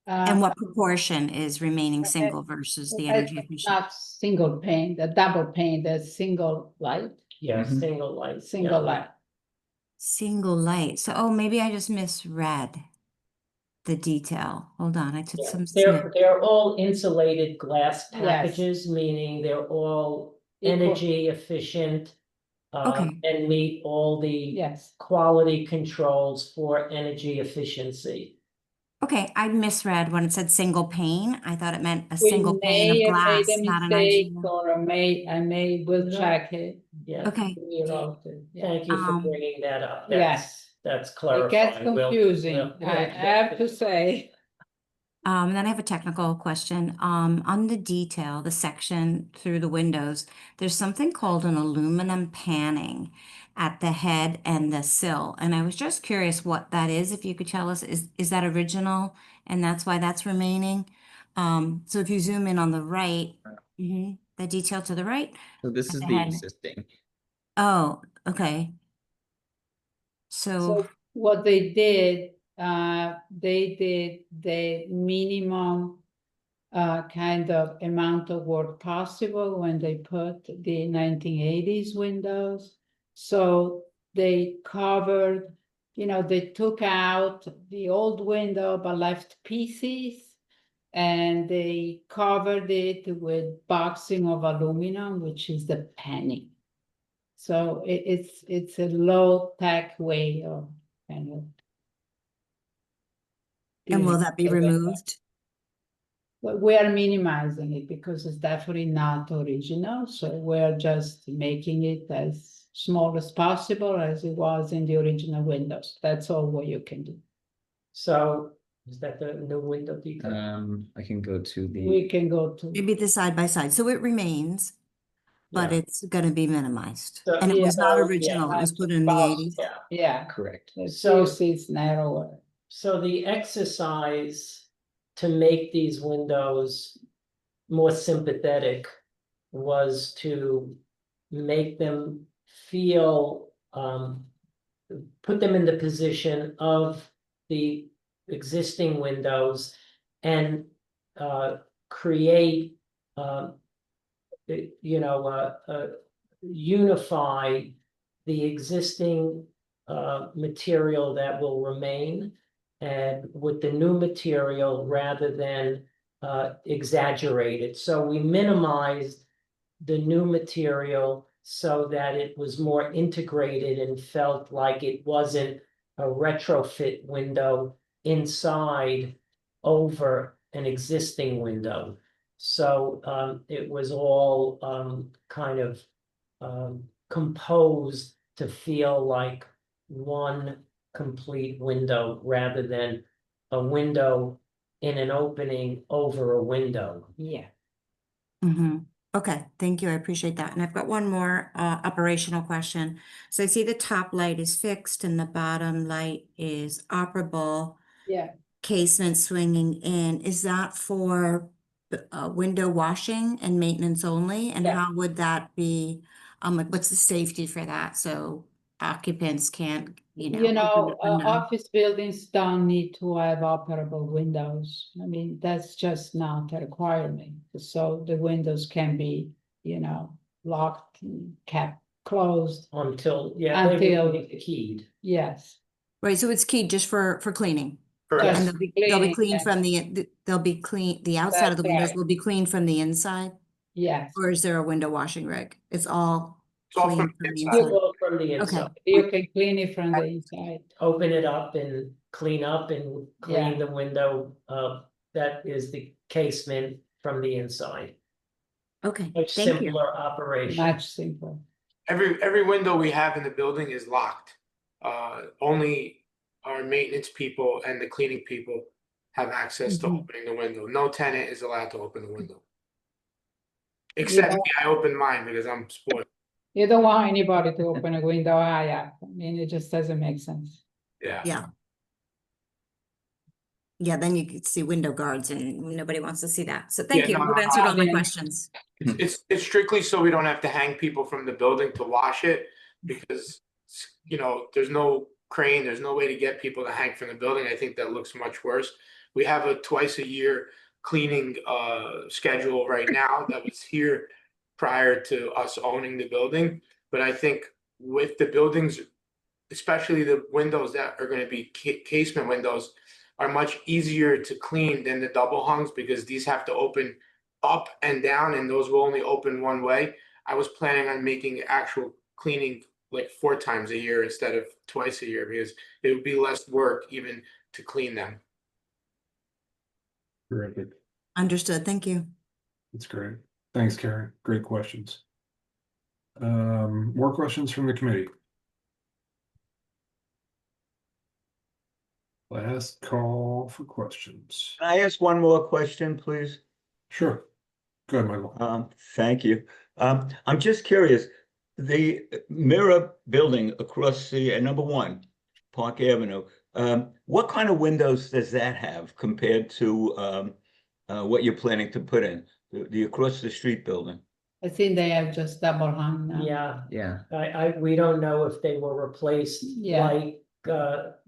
And what proportion is remaining single versus the energy efficient? Not single pane, the double pane, the single light, Yeah, Mhm. single light. single yeah. light. Single light. So, oh, maybe I just misread the detail. Hold on, I took Yeah, some. they're all insulated glass Yes. packages, meaning they're all Equal. energy efficient. Okay. And meet all the Yes, quality controls for energy efficiency. Okay, I misread when it said single pane. I thought it meant a we single pane may of have glass, made a not an mistake, IGU. or I may will No. check it. Yeah. Okay. You know, Yeah. thank you for Um, bringing that up. Yes. That's It clarifying. gets confusing, we'll I get have to it. say. Then I have a technical question. On the detail, the section through the windows, there's something called an aluminum panning at the head and the sill. And I was just curious what that is, if you could tell us, is that original? And that's why that's remaining? So if you zoom in on the right, the detail to the right. So this is the the head. existing. Oh, okay. So, So what they did the minimum kind of amount of work possible when they put the 1980s windows. So they covered, they took out the old window but left pieces and they covered it with boxing of aluminum, which is the panning. So it's a low tech way of kind of. And will dealing that be with it. removed? But we are minimizing it because it's definitely not original, so we're just making it as small as possible as it was in the original windows. That's all what you can do. So is that the new window detail? I can go to We the, can go to. Maybe the side by side, so it remains, but Yeah. it's gonna be minimized. So- And it was not Yeah, original, it was put in the box, eighties. Yeah. Yeah, correct. So- so it's narrower. So the exercise to make these windows more sympathetic was to make them feel, put them in the position of the existing windows and create, unify the existing material that will remain and with the new material rather than exaggerate it. So we minimized the new material so that it was more integrated and felt like it wasn't a retrofit window inside over an existing window. So it was all kind of composed to feel like one complete window rather than a window in an opening over a window. Yeah. Mm-hmm. Okay, thank you, I appreciate that. And I've got one more operational question. So I see the top light is fixed and the bottom light is operable. Yeah. Casement swinging in, is that for window washing and maintenance only? And Yeah. how would that be, like, what's the safety for that? So occupants can't, You open know, the window? office buildings don't need to have operable windows. I mean, that's just not a requirement. So the windows can be, locked, kept closed. Until, yeah, they Until- will be keyed. Yes. Right, so it's key just for cleaning. Correct. And Just they'll be cleaning, clean yes. from they'll be clean, the outside of the That's windows right. will be clean from the inside? Yes. Or is there a window washing rig? It's all It's all clean from from the inside. inside? Well, from the inside, You can clean it from the inside. open it up and clean up and clean Yeah. the window. That is the casement from the inside. Okay, Much thank you. simpler operation. Much simpler. Every window we have in the building is locked. Only our maintenance people and the cleaning people have access to Mhm. opening the window. No tenant is allowed to open the window. Except me, I open mine because I'm spoiled. You don't want anybody to open a window high up. I mean, it just doesn't make sense. Yeah. Yeah. Yeah, then you could see window guards and nobody wants to see that. So thank Yeah, you. no, You've no, answered all my no. questions. It's strictly so we don't have to hang people from the building to wash it because, there's no crane, there's no way to get people to hang from the building. I think that looks much worse. We have a twice a year cleaning schedule right now that was here prior to us owning the building. But I think with the buildings, especially the windows that are going to be casement windows, are much easier to clean than the double hungs because these have to open up and down and those will only open one way. I was planning on making actual cleaning like 4 times a year instead of twice a year because it would be less work even to clean them. Terrific. Understood, thank you. That's great. Thanks, Karen. Great questions. More questions from the committee? Last call for questions. Can I ask one more question, please? Sure. Go ahead, Michael. Thank you. I'm just curious, the mirror building across the number 1 Park Avenue, what kind of windows does that have compared to what you're planning to put in the across the street building? I think they have just double hung now. Yeah, Yeah, we don't know if they were replaced Yeah. like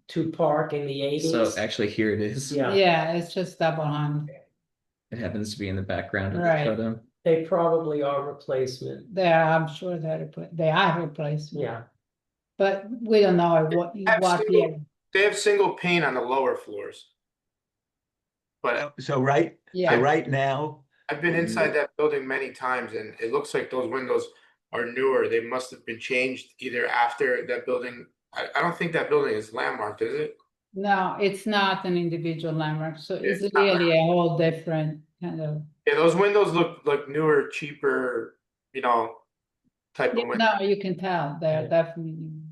to Park in the 80s. so actually here it is. Yeah. Yeah, it's just double hung. It happens to be in the background of the Right. photo. They probably are replacement. I'm sure they are replacement. Yeah. But we don't know what Have year. They have single pane on the lower floors. But So right, so Yeah, right now, I've been inside that building many times and it looks like those windows are newer. They must have been changed either after that building. I don't think that building is landmarked, is it? no, it's not an individual landmark, so it's It's not really a whole different kind of. Yeah, those windows look like newer, cheaper, type of Yeah, window. no, you can tell, they're definitely.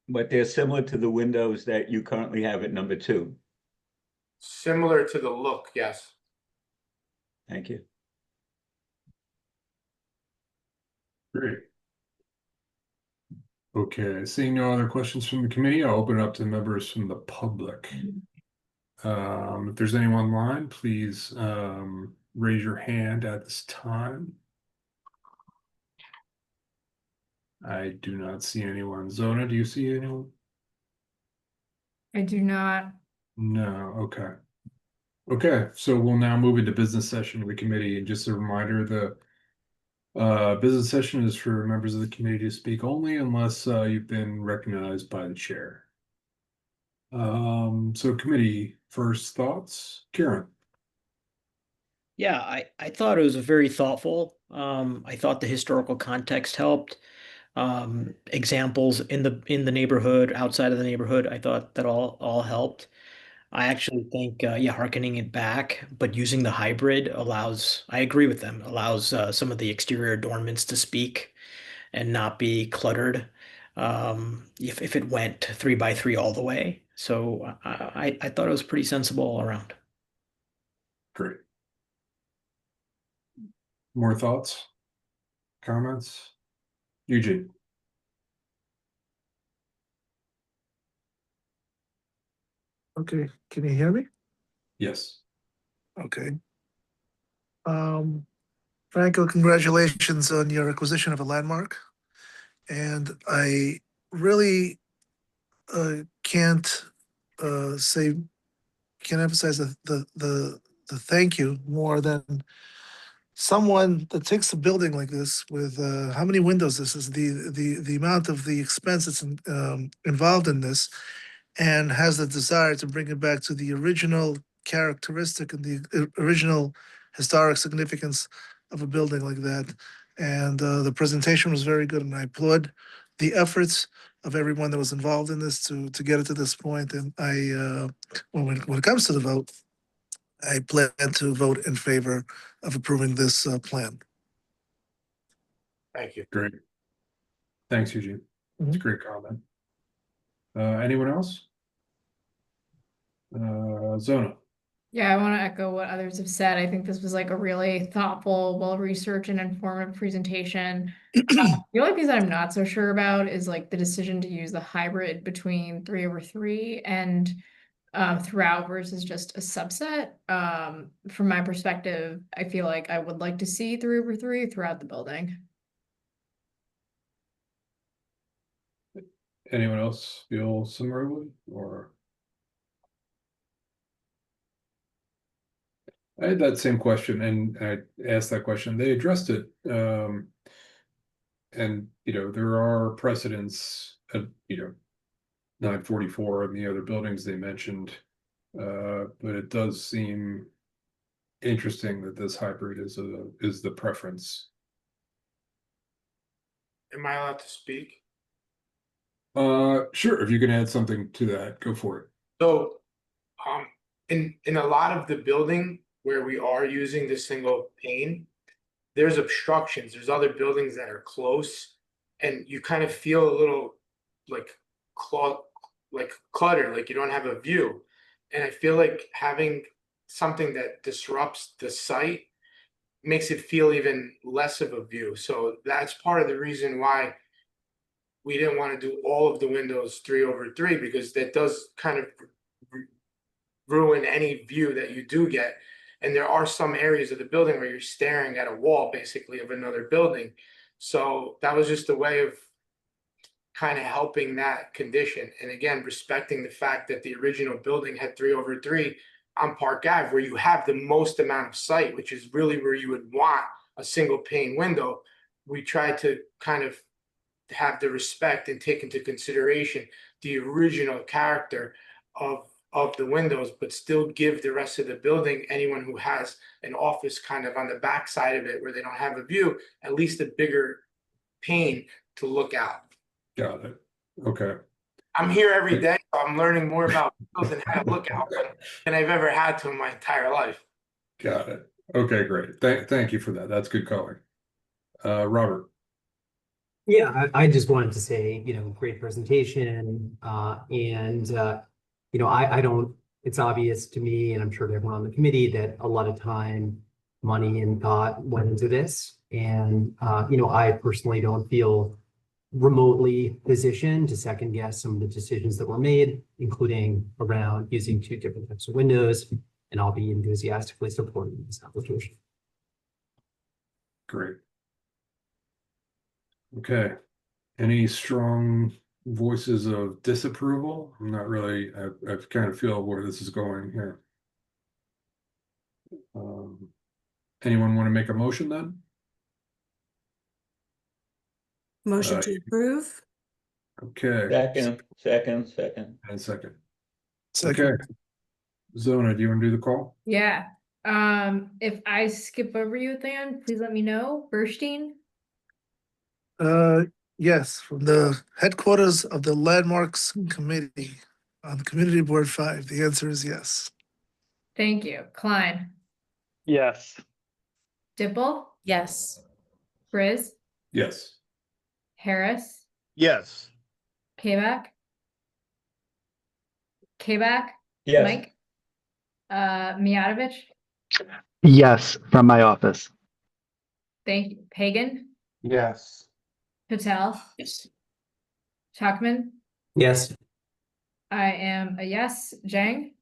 but they're similar to the windows that you currently have at number 2. Similar to the look, yes. Thank you. Great. Okay, seeing no other questions from the committee, I'll open it up to members from the public. If there's anyone online, please raise your hand at this time. I do not see anyone. Zona, do you see anyone? I do not. No, okay. Okay, so we'll now move into business session of the committee. And just a reminder, the business session is for members of the committee to speak only unless you've been recognized by the chair. So committee first thoughts, Karen. Yeah, I thought it was very thoughtful. I thought the historical context helped. Examples in the neighborhood, outside of the neighborhood, I thought that all helped. I actually think, yeah, harkening it back, but using the hybrid allows, I agree with them, allows some of the exterior adornments to speak and not be cluttered. If it went 3x3 all the way. So I thought it was pretty sensible all around. Great. More thoughts? Comments? Eugene? Okay, can you hear me? Yes. Okay. Franco, congratulations on your acquisition of a landmark. And I really can't emphasize the thank you more than someone that takes a building like this with how many windows this is, the amount of the expense that's involved in this, and has the desire to bring it back to the original characteristic and the original historic significance of a building like that. And the presentation was very good, and I applaud the efforts of everyone that was involved in this to get it to this point. And when it comes to the vote, I plan to vote in favor of approving this plan. Thank you. Great. Thanks, Eugene. That's a great comment. Anyone else? Zona. Yeah, I want to echo what others have said. I think this was like a really thoughtful, well-researched and informative presentation. The only piece that I'm not so sure about is like the decision to use the hybrid between 3/3 and throughout versus just a subset. From my perspective, I feel like I would like to see 3/3 throughout the building. Anyone else feel similarly, or? I had that same question and I asked that question. They addressed it. And there are precedents at 944 and the other buildings they mentioned. But it does seem interesting that this hybrid is the preference. Am I allowed to speak? Sure, if you can add something to that, go for it. So, in a lot of the building where we are using the single pane, there's obstructions. There's other buildings that are close, and you kind of feel a little like cluttered, like you don't have a view. And I feel like having something that disrupts the site makes it feel even less of a view. So that's part of the reason why we didn't want to do all of the windows 3/3, because that does kind of ruin any view that you do get. And there are some areas of the building where you're staring at a wall basically of another building. So that was just a way of kind of helping that condition. And again, respecting the fact that the original building had 3/3 on Park Ave, where you have the most amount of sight, which is really where you would want a single pane window. We tried to kind of have the respect and take into consideration the original character of of the windows, but still give the rest of the building, anyone who has an office kind of on the back side of it where they don't have a view, at least a bigger pane to look out. Got it. Okay. I'm here every day, so I'm learning more about windows and how to look out than I've ever had to in my entire life. Got it. Okay, great. Thank you for that. That's good color. Robert. Yeah, I just wanted to say, great presentation. I don't, it's obvious to me, and I'm sure to everyone on the committee, that a lot of time, money, and thought went into this. And, I personally don't feel remotely positioned to second guess some of the decisions that were made, including around using 2 different types of windows. And I'll be enthusiastically supporting this application. Great. Okay. Any strong voices of disapproval? I'm not really, I kind of feel where this is going here. Anyone want to make a motion then? Motion to approve? Okay. Second. And a second. Second. Okay. Zona, do you want to do the call? Yeah. If I skip over you at the end, please let me know. Burstein, Yes, from the headquarters of the Landmarks Committee on Community Board 5, the answer is yes. thank you. Klein, Yes. Dipple, Yes. Briz, Yes. Harris, Yes. Kback, Yes. Mike, Mijatovic, Yes, from my office. thank you. Pagan, Yes. Patel, Yes. Tuckman, Yes. I am a yes. Jang,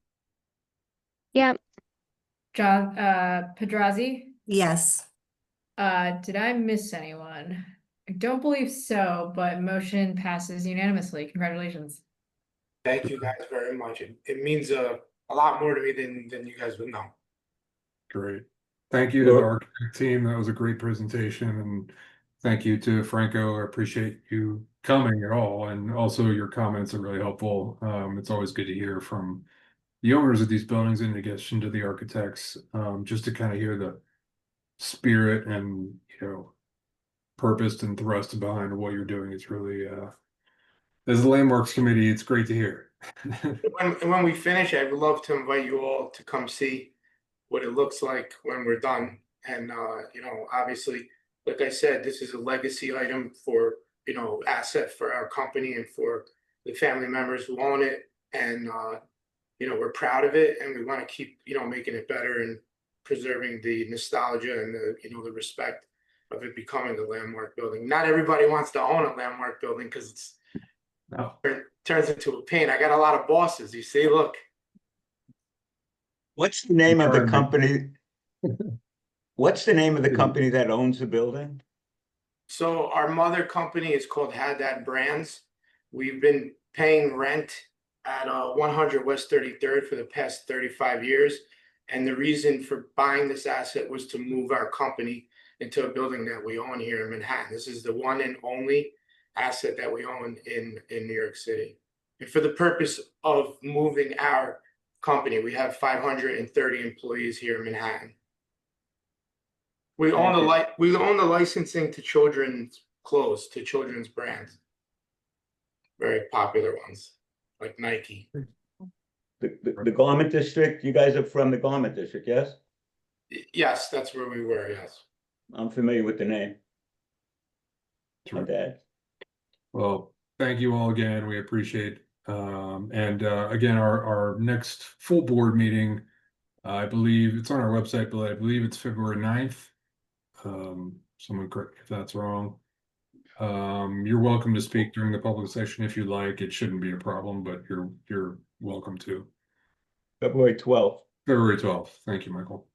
Yep. John, Pedrazi, Yes. did I miss anyone? I don't believe so, but motion passes unanimously. Congratulations. Thank you guys very much. It means a lot more to me than you guys would know. Great. Thank you to the Well- architect team. That was a great presentation, and thank you to Franco. I appreciate you coming at all, and also your comments are really helpful. It's always good to hear from the owners of these buildings in addition to the architects, just to kind of hear the spirit and, purpose and thrust behind what you're doing. It's really, as a landmarks committee, it's great to hear. When we finish, I'd love to invite you all to come see what it looks like when we're done. And, obviously, like I said, this is a legacy item for, asset for our company and for the family members who own it. And, we're proud of it, and we want to keep, making it better and preserving the nostalgia and the respect of it becoming a landmark building. Not everybody wants to own a landmark building because it turns into a pain. I got a lot of bosses. You see, look. What's the name of the Pardon me. company? What's the name of the company that owns the building? So our mother company is called Haddad Brands. We've been paying rent at 100 West 33rd for the past 35 years. And the reason for buying this asset was to move our company into a building that we own here in Manhattan. This is the one and only asset that we own in New York City. And for the purpose of moving our company, we have 530 employees here in Manhattan. We own the licensing to children's clothes, to children's brands. Very popular ones, like Nike. The garment district, you guys are from the garment district, yes? Yes, that's where we were, yes. I'm familiar with the name. My Terrific. dad. Well, thank you all again. We appreciate, again, our next full board meeting, I believe it's on our website, but I believe it's February 9th. Someone correct me if that's wrong. You're welcome to speak during the public session if you like. It shouldn't be a problem, but you're welcome to. February 12th. February 12th. Thank you, Michael.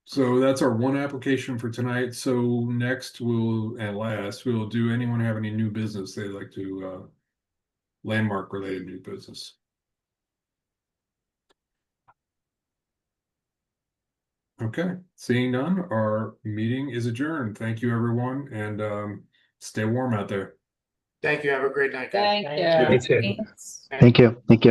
So that's our one application for tonight. So next we'll do anyone have any new business they'd like to landmark related new business? Okay, seeing none, our meeting is adjourned. Thank you, everyone, and stay warm out there. Thank you. Have a great night, guys. Thank you. You too. Thank you. Thank you.